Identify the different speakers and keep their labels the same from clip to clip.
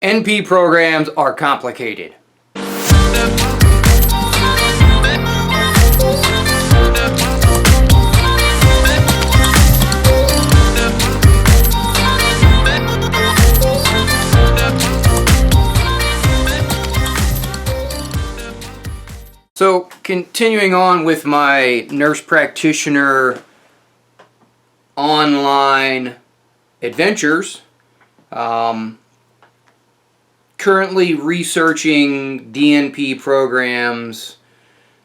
Speaker 1: NP programs are complicated. So, continuing on with my nurse practitioner online adventures, currently researching DNP programs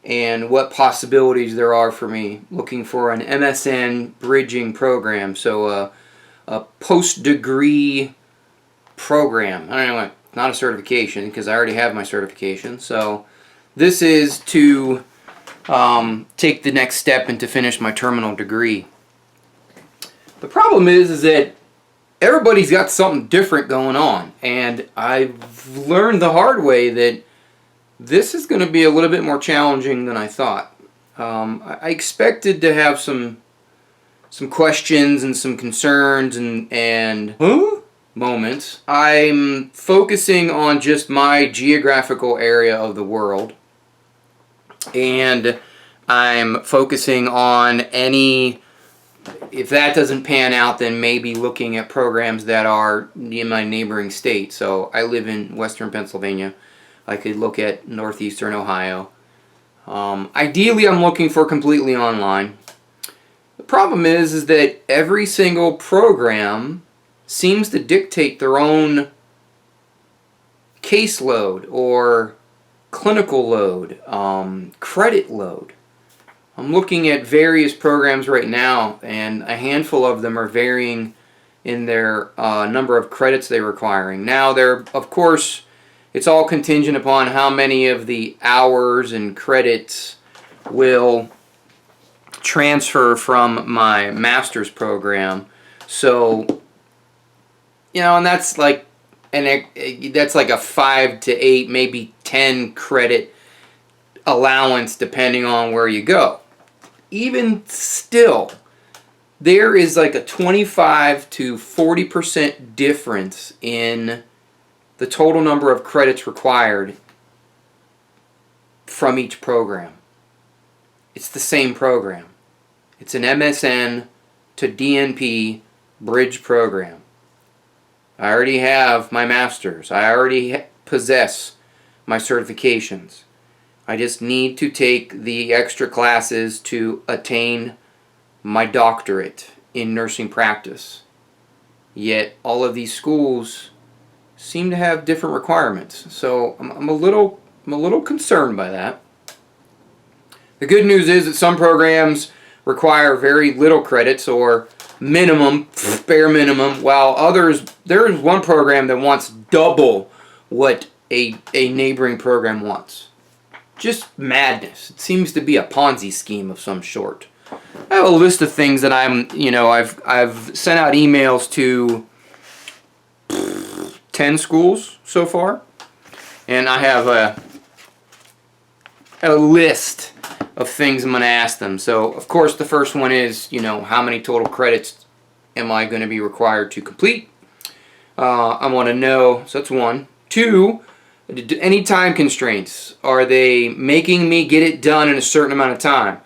Speaker 1: and what possibilities there are for me. Looking for an MSN bridging program, so a post-degree program. I don't know, not a certification because I already have my certification. So this is to take the next step and to finish my terminal degree. The problem is that everybody's got something different going on, and I've learned the hard way that this is going to be a little bit more challenging than I thought. I expected to have some questions and some concerns and moments. I'm focusing on just my geographical area of the world, and I'm focusing on any. If that doesn't pan out, then maybe looking at programs that are in my neighboring state. So I live in western Pennsylvania. I could look at northeastern Ohio. Ideally, I'm looking for completely online. The problem is that every single program seems to dictate their own caseload or clinical load, credit load. I'm looking at various programs right now, and a handful of them are varying in their number of credits they're requiring. Now, of course, it's all contingent upon how many of the hours and credits will transfer from my master's program. So, and that's like a 5 to 8, maybe 10 credit allowance depending on where you go. Even still, there is like a 25 to 40% difference in the total number of credits required from each program. It's the same program. It's an MSN to DNP bridge program. I already have my master's. I already possess my certifications. I just need to take the extra classes to attain my doctorate in nursing practice. Yet all of these schools seem to have different requirements. So I'm a little concerned by that. The good news is that some programs require very little credits or minimum, bare minimum, while others, there is one program that wants double what a neighboring program wants. Just madness. It seems to be a Ponzi scheme of some sort. I have a list of things that I've sent out emails to 10 schools so far, and I have a list of things I'm going to ask them. So, of course, the first one is, how many total credits am I going to be required to complete? I want to know, so that's one. Two, any time constraints? Are they making me get it done in a certain amount of time?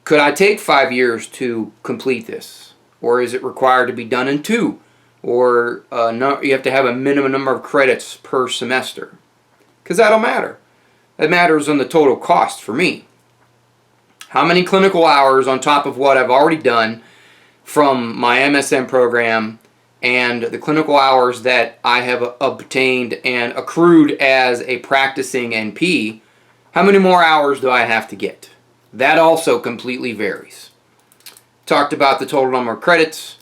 Speaker 1: Could I take 5 years to complete this? Or is it required to be done in 2? Or no, you have to have a minimum number of credits per semester? Because that'll matter. That matters on the total cost for me. How many clinical hours on top of what I've already done from my MSN program and the clinical hours that I have obtained and accrued as a practicing NP, how many more hours do I have to get? That also completely varies. Talked about the total number of credits.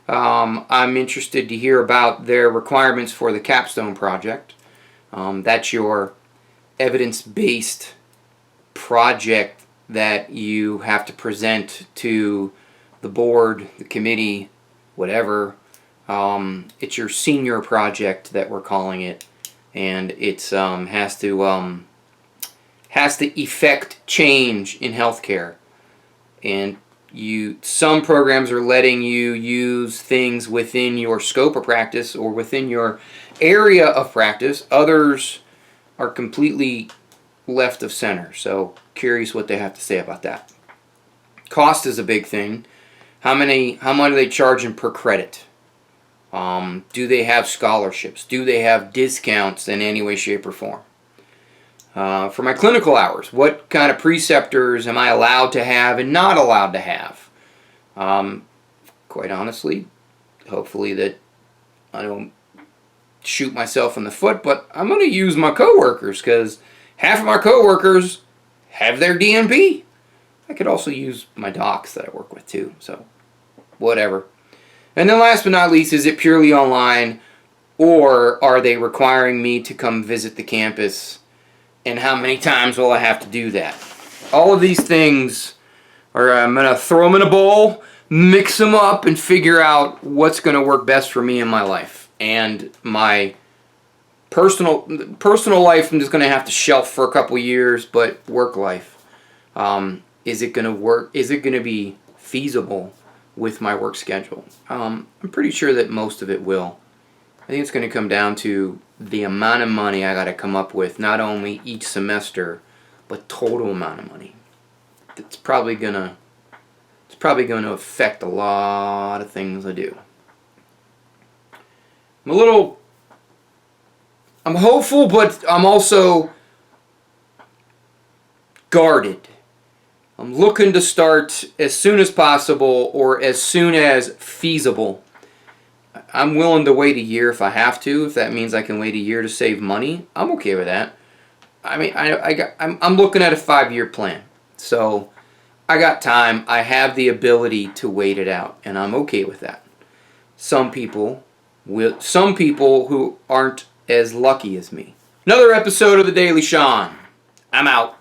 Speaker 1: I'm interested to hear about their requirements for the capstone project. That's your evidence-based project that you have to present to the board, the committee, whatever. It's your senior project that we're calling it, and it's has to effect change in healthcare. And some programs are letting you use things within your scope of practice or within your area of practice. Others are completely left of center. So curious what they have to say about that. Cost is a big thing. How much are they charging per credit? Do they have scholarships? Do they have discounts in any way, shape, or form? For my clinical hours, what kind of preceptors am I allowed to have and not allowed to have? Quite honestly, hopefully that I don't shoot myself in the foot, but I'm going to use my coworkers because half of my coworkers have their DNP. I could also use my docs that I work with too, so whatever. And then last but not least, is it purely online, or are they requiring me to come visit the campus, and how many times will I have to do that? All of these things I'm going to throw them in a bowl, mix them up, and figure out what's going to work best for me in my life. And my personal life I'm just going to have to shelf for a couple years, but work life, is it going to work? Is it going to be feasible with my work schedule? I'm pretty sure that most of it will. I think it's going to come down to the amount of money I got to come up with, not only each semester, but total amount of money. It's probably going to affect a lot of things I do. I'm hopeful, but I'm also guarded. I'm looking to start as soon as possible or as soon as feasible. I'm willing to wait a year if I have to. If that means I can wait a year to save money, I'm okay with that. I mean, I'm looking at a 5-year plan. So I got time. I have the ability to wait it out, and I'm okay with that. Some people who aren't as lucky as me. Another episode of The Daily Sean. I'm out.